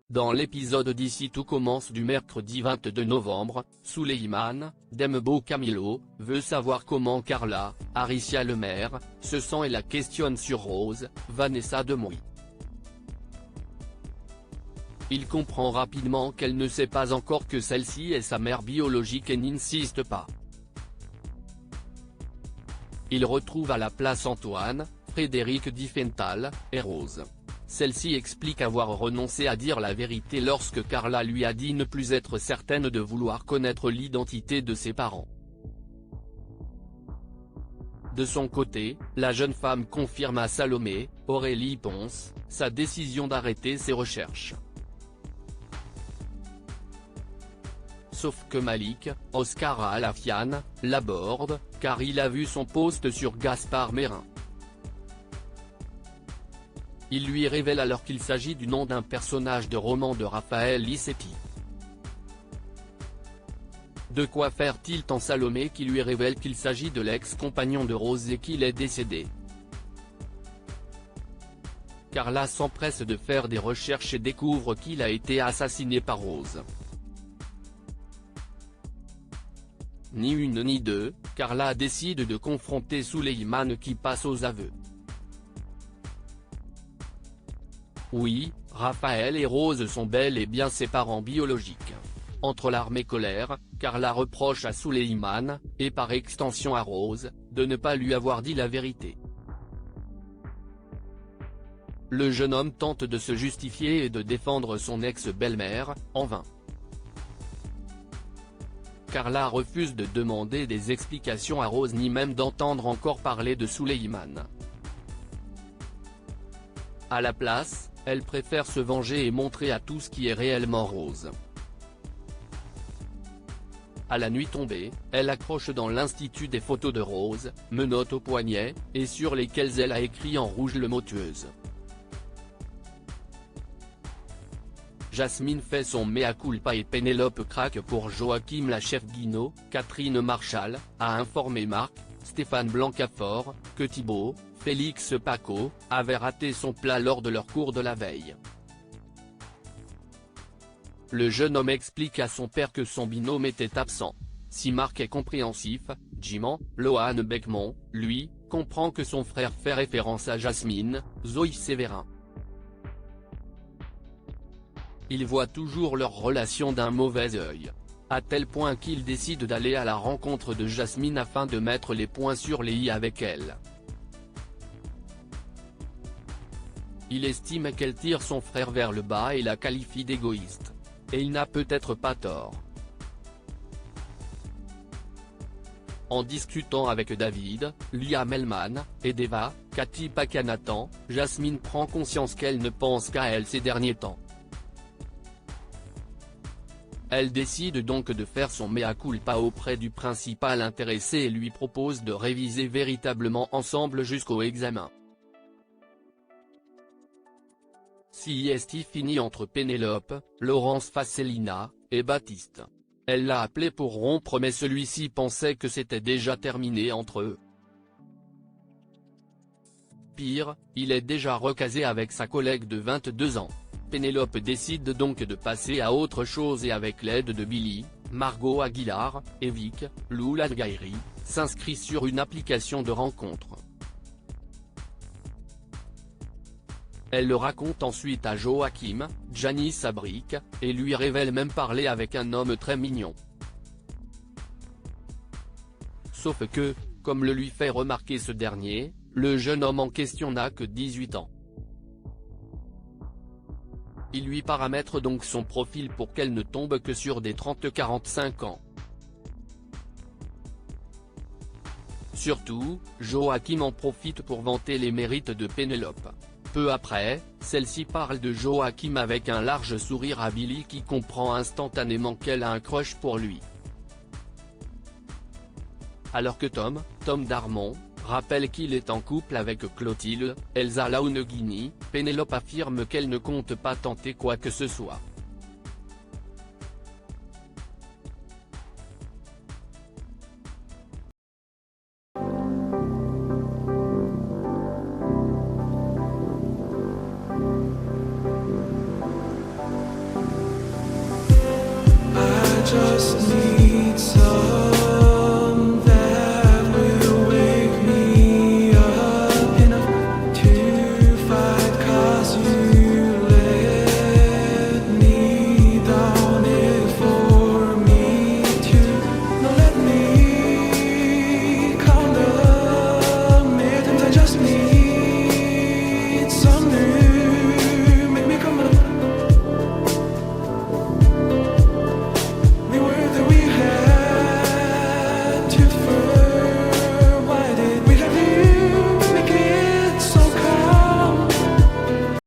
Dans l'épisode d'Ici tout commence du mercredi 22 novembre, Souleyman, Dembo Camilo, veut savoir comment Carla, Aricia Lemaire, se sent et la questionne sur Rose, Vanessa Demouy. Il comprend rapidement qu'elle ne sait pas encore que celle-ci est sa mère biologique et n'insiste pas. Il retrouve à la place Antoine, Frédéric Diffenthal, et Rose. Celle-ci explique avoir renoncé à dire la vérité lorsque Carla lui a dit ne plus être certaine de vouloir connaître l'identité de ses parents. De son côté, la jeune femme confirme à Salomé, Aurélie Ponce, sa décision d'arrêter ses recherches. Sauf que Malik, Oscar Alafiane, l'aborde, car il a vu son post sur Gaspard Mérin. Il lui révèle alors qu'il s'agit du nom d'un personnage de roman de Raphaël Lissépy. De quoi faire-t-il tant Salomé qui lui révèle qu'il s'agit de l'ex-compagnon de Rose et qu'il est décédé. Carla s'empresse de faire des recherches et découvre qu'il a été assassiné par Rose. Ni une ni deux, Carla décide de confronter Souleyman qui passe aux aveux. Oui, Raphaël et Rose sont bel et bien ses parents biologiques. Entre larmes et colère, Carla reproche à Souleyman, et par extension à Rose, de ne pas lui avoir dit la vérité. Le jeune homme tente de se justifier et de défendre son ex-belle-mère, en vain. Carla refuse de demander des explications à Rose ni même d'entendre encore parler de Souleyman. À la place, elle préfère se venger et montrer à tous qui est réellement Rose. À la nuit tombée, elle accroche dans l'institut des photos de Rose, menottes au poignet, et sur lesquelles elle a écrit en rouge le mot tueuse. Jasmine fait son mea culpa et Pénélope craque pour Joachim. La chef Guinaud, Catherine Marchal, a informé Marc, Stéphane Blancafort, que Thibaut, Félix Paco, avait raté son plat lors de leur cours de la veille. Le jeune homme explique à son père que son binôme était absent. Si Marc est compréhensif, Jiman, Lohan Beckmont, lui, comprend que son frère fait référence à Jasmine, Zoe Sévérin. Il voit toujours leur relation d'un mauvais œil. À tel point qu'il décide d'aller à la rencontre de Jasmine afin de mettre les points sur les i avec elle. Il estime qu'elle tire son frère vers le bas et la qualifie d'égoïste. Et il n'a peut-être pas tort. En discutant avec David, Liam Hellman, et Deva, Cathy Pakanatan, Jasmine prend conscience qu'elle ne pense qu'à elle ces derniers temps. Elle décide donc de faire son mea culpa auprès du principal intéressé et lui propose de réviser véritablement ensemble jusqu'au examen. Siesti finit entre Pénélope, Laurence Facelina, et Baptiste. Elle l'a appelé pour rompre mais celui-ci pensait que c'était déjà terminé entre eux. Pire, il est déjà recasé avec sa collègue de 22 ans. Pénélope décide donc de passer à autre chose et avec l'aide de Billy, Margot Aguilar, et Vic, Loula Gairi, s'inscrit sur une application de rencontre. Elle le raconte ensuite à Joachim, Janice Abric, et lui révèle même parler avec un homme très mignon. Sauf que, comme le lui fait remarquer ce dernier, le jeune homme en question n'a que 18 ans. Il lui paramètre donc son profil pour qu'elle ne tombe que sur des 30-45 ans. Surtout, Joachim en profite pour vanter les mérites de Pénélope. Peu après, celle-ci parle de Joachim avec un large sourire à Billy qui comprend instantanément qu'elle a un crush pour lui. Alors que Tom Darmon, rappelle qu'il est en couple avec Clotilde, Elsa Launeghini, Pénélope affirme qu'elle ne compte pas tenter quoi que ce soit.